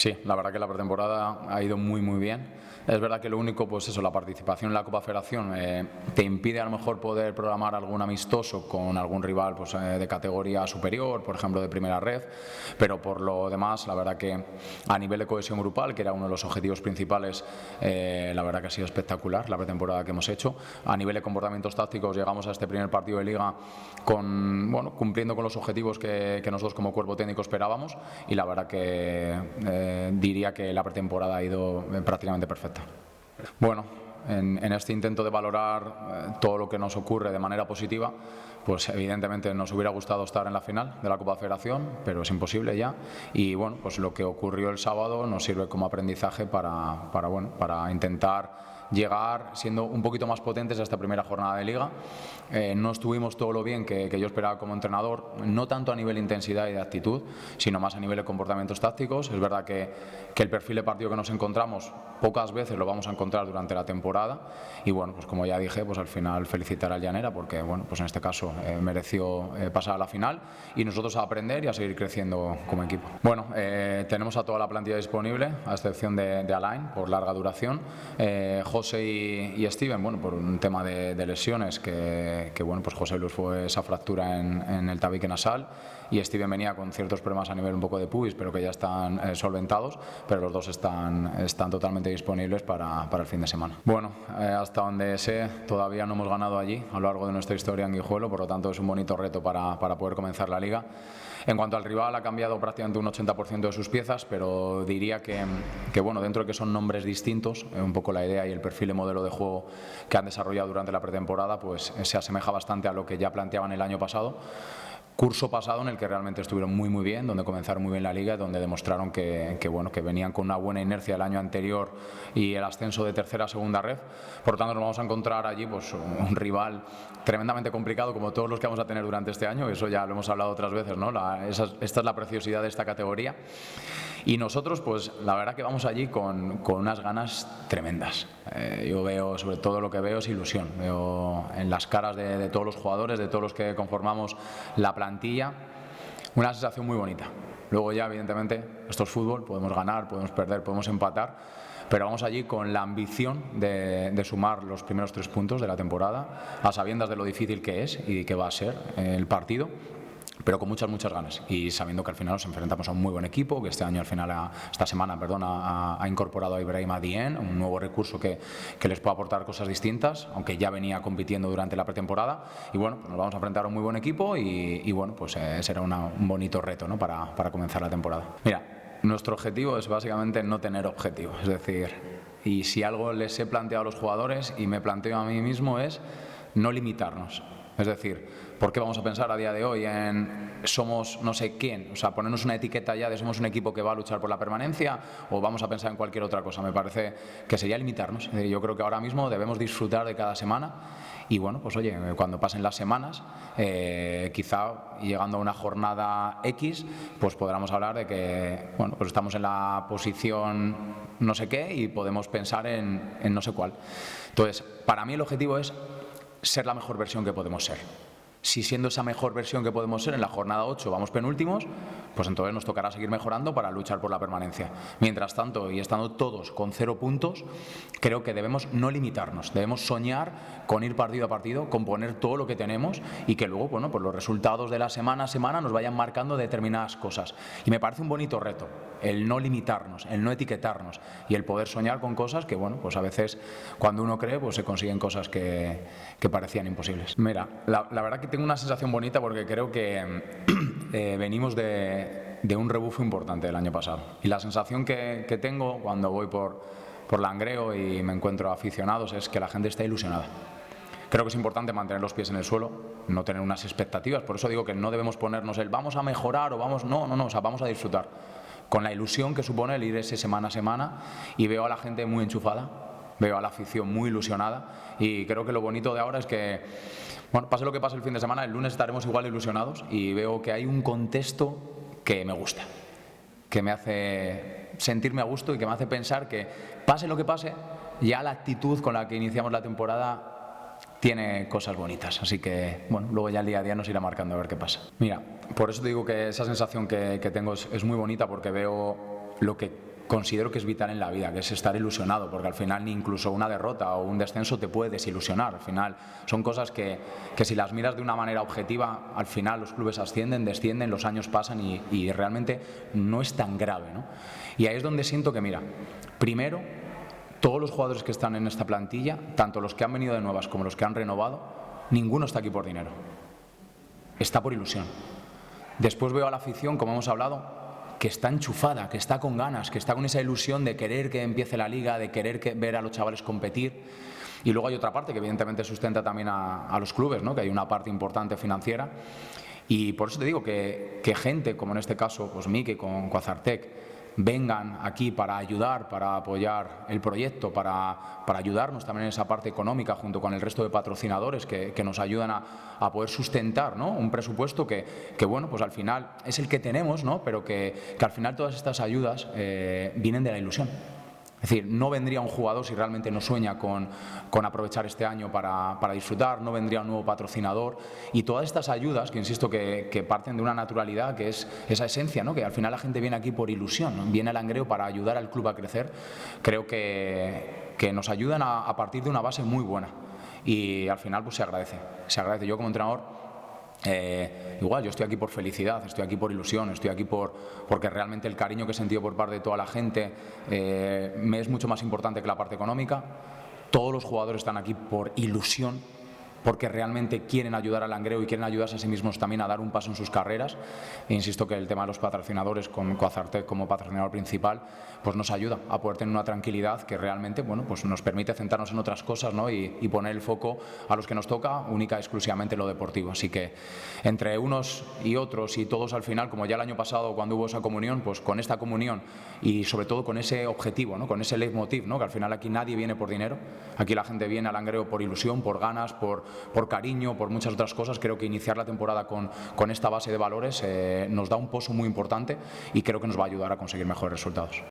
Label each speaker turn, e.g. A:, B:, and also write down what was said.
A: Sí, la verdad que la pretemporada ha ido muy bien. Es verdad que lo único, pues eso, la participación en la Copa Federación te impide a lo mejor poder programar algún amistoso con algún rival pues, de categoría superior, por ejemplo de primera red, pero por lo demás, la verdad que a nivel de cohesión grupal, que era uno de los objetivos principales, la verdad que ha sido espectacular la pretemporada que hemos hecho. A nivel de comportamientos tácticos llegamos a este primer partido de Liga cumpliendo con los objetivos que nosotros como cuerpo técnico esperábamos, y la verdad que diría que la pretemporada ha ido prácticamente perfecta. Bueno, en este intento de valorar todo lo que nos ocurre de manera positiva, pues evidentemente nos hubiera gustado estar en la final de la Copa Federación, pero es imposible ya, y bueno, pues lo que ocurrió el sábado nos sirve como aprendizaje para intentar llegar siendo un poquito más potentes a esta primera jornada de Liga. No estuvimos todo lo bien que yo esperaba como entrenador, no tanto a nivel de intensidad y de actitud, sino más a nivel de comportamientos tácticos. Es verdad que el perfil de partido que nos encontramos pocas veces lo vamos a encontrar durante la temporada, y bueno, pues como ya dije, pues al final felicitar al Llanera porque bueno, pues en este caso mereció pasar a la final, y nosotros a aprender y a seguir creciendo como equipo. Bueno, tenemos a toda la plantilla disponible, a excepción de Alain por larga duración. José y Steven, bueno, por un tema de lesiones, que bueno, pues José Luis fue esa fractura en el tabique nasal, y Steven venía con ciertos problemas a nivel un poco de pubis, pero que ya están solventados, pero los dos están totalmente disponibles para el fin de semana. Bueno, hasta donde sé, todavía no hemos ganado allí a lo largo de nuestra historia en Guijuelo, por lo tanto es un bonito reto para poder comenzar la Liga. En cuanto al rival, ha cambiado prácticamente un 80% de sus piezas, pero diría que bueno, dentro de que son nombres distintos, un poco la idea y el perfil de modelo de juego que han desarrollado durante la pretemporada, pues se asemeja bastante a lo que ya planteaban el año pasado. Curso pasado en el que realmente estuvieron muy bien, donde comenzaron muy bien la Liga, donde demostraron que venían con una buena inercia el año anterior y el ascenso de tercera a segunda red. Por lo tanto, nos vamos a encontrar allí pues un rival tremendamente complicado, como todos los que vamos a tener durante este año. Eso ya lo hemos hablado otras veces, ¿no? Esta es la preciosidad de esta categoría. Y nosotros, pues la verdad que vamos allí con unas ganas tremendas. Yo veo, sobre todo lo que veo es ilusión. Veo en las caras de todos los jugadores, de todos los que conformamos la plantilla, una sensación muy bonita. Luego ya, evidentemente, esto es fútbol, podemos ganar, podemos perder, podemos empatar, pero vamos allí con la ambición de sumar los primeros 3 puntos de la temporada, a sabiendas de lo difícil que es y que va a ser el partido, pero con muchas ganas, y sabiendo que al final nos enfrentamos a un muy buen equipo, que esta semana ha incorporado a Ibrahim Adien, un nuevo recurso que les puede aportar cosas distintas, aunque ya venía compitiendo durante la pretemporada, y bueno, pues nos vamos a enfrentar a un muy buen equipo y bueno, pues será un bonito reto, ¿no? para comenzar la temporada. Mira, nuestro objetivo es básicamente no tener objetivo, es decir, y si algo les he planteado a los jugadores y me planteo a mí mismo es no limitarnos. Es decir, ¿por qué vamos a pensar a día de hoy en somos no sé quién? O sea, ponernos una etiqueta ya de somos un equipo que va a luchar por la permanencia, o vamos a pensar en cualquier otra cosa. Me parece que sería limitarnos. Yo creo que ahora mismo debemos disfrutar de cada semana, y bueno, pues oye, cuando pasen las semanas, quizá llegando a una jornada X, pues podamos hablar de que bueno, pues estamos en la posición no sé qué y podemos pensar en no sé cuál. Entonces, para mí el objetivo es ser la mejor versión que podemos ser. Si siendo esa mejor versión que podemos ser en la jornada 8 vamos penúltimos, pues entonces nos tocará seguir mejorando para luchar por la permanencia. Mientras tanto, y estando todos con 0 puntos, creo que debemos no limitarnos, debemos soñar con ir partido a partido, con poner todo lo que tenemos, y que luego, bueno, pues los resultados de la semana a semana nos vayan marcando determinadas cosas. Y me parece un bonito reto el no limitarnos, el no etiquetarnos, y el poder soñar con cosas que, bueno, pues a veces cuando uno cree, pues se consiguen cosas que parecían imposibles. Mira, la verdad que tengo una sensación bonita porque creo que venimos de un rebufo importante del año pasado, y la sensación que tengo cuando voy por Langreo y me encuentro aficionados es que la gente está ilusionada. Creo que es importante mantener los pies en el suelo, no tener unas expectativas. Por eso digo que no debemos ponernos el vamos a mejorar o vamos... No, o sea, vamos a disfrutar con la ilusión que supone el ir ese semana a semana, y veo a la gente muy enchufada, veo a la afición muy ilusionada, y creo que lo bonito de ahora es que, bueno, pase lo que pase el fin de semana, el lunes estaremos igual ilusionados, y veo que hay un contexto que me gusta, que me hace sentirme a gusto y que me hace pensar que, pase lo que pase, ya la actitud con la que iniciamos la temporada tiene cosas bonitas. Así que, bueno, luego ya el día a día nos irá marcando a ver qué pasa. Mira, por eso te digo que esa sensación que tengo es muy bonita, porque veo lo que considero que es vital en la vida, que es estar ilusionado, porque al final ni incluso una derrota o un descenso te puede desilusionar. Al final son cosas que si las miras de una manera objetiva, al final los clubes ascienden, descienden, los años pasan y realmente no es tan grave, ¿no? Y ahí es donde siento que, mira, primero, todos los jugadores que están en esta plantilla, tanto los que han venido de nuevas como los que han renovado, ninguno está aquí por dinero, está por ilusión. Después veo a la afición, como hemos hablado, que está enchufada, que está con ganas, que está con esa ilusión de querer que empiece la liga, de querer ver a los chavales competir. Y luego hay otra parte que evidentemente sustenta también a los clubes, ¿no? Que hay una parte importante financiera. Y por eso te digo que gente, como en este caso pues Miki con Coazartec, vengan aquí para ayudar, para apoyar el proyecto, para ayudarnos también en esa parte económica junto con el resto de patrocinadores que nos ayudan a poder sustentar, ¿no? Un presupuesto que bueno, pues al final es el que tenemos, ¿no? Pero que al final todas estas ayudas vienen de la ilusión. Es decir, no vendría un jugador si realmente no sueña con aprovechar este año para disfrutar, no vendría un nuevo patrocinador y todas estas ayudas, que insisto que parten de una naturalidad que es esa esencia, ¿no? Que al final la gente viene aquí por ilusión, ¿no? Viene al Langreo para ayudar al club a crecer, creo que nos ayudan a partir de una base muy buena y al final pues se agradece. Yo como entrenador igual, yo estoy aquí por felicidad, estoy aquí por ilusión, estoy aquí porque realmente el cariño que he sentido por parte de toda la gente me es mucho más importante que la parte económica. Todos los jugadores están aquí por ilusión, porque realmente quieren ayudar al Langreo y quieren ayudarse a sí mismos también a dar un paso en sus carreras. E insisto que el tema de los patrocinadores, con Coazartec como patrocinador principal, pues nos ayuda a poder tener una tranquilidad que realmente, bueno, pues nos permite centrarnos en otras cosas, ¿no? y poner el foco a los que nos toca única y exclusivamente lo deportivo. Así que entre unos y otros y todos al final, como ya el año pasado cuando hubo esa comunión, pues con esta comunión y sobre todo con ese objetivo, ¿no? Con ese leitmotiv, ¿no? Que al final aquí nadie viene por dinero, aquí la gente viene al Langreo por ilusión, por ganas, por cariño, por muchas otras cosas. Creo que iniciar la temporada con esta base de valores nos da un pozo muy importante y creo que nos va a ayudar a conseguir mejores resultados.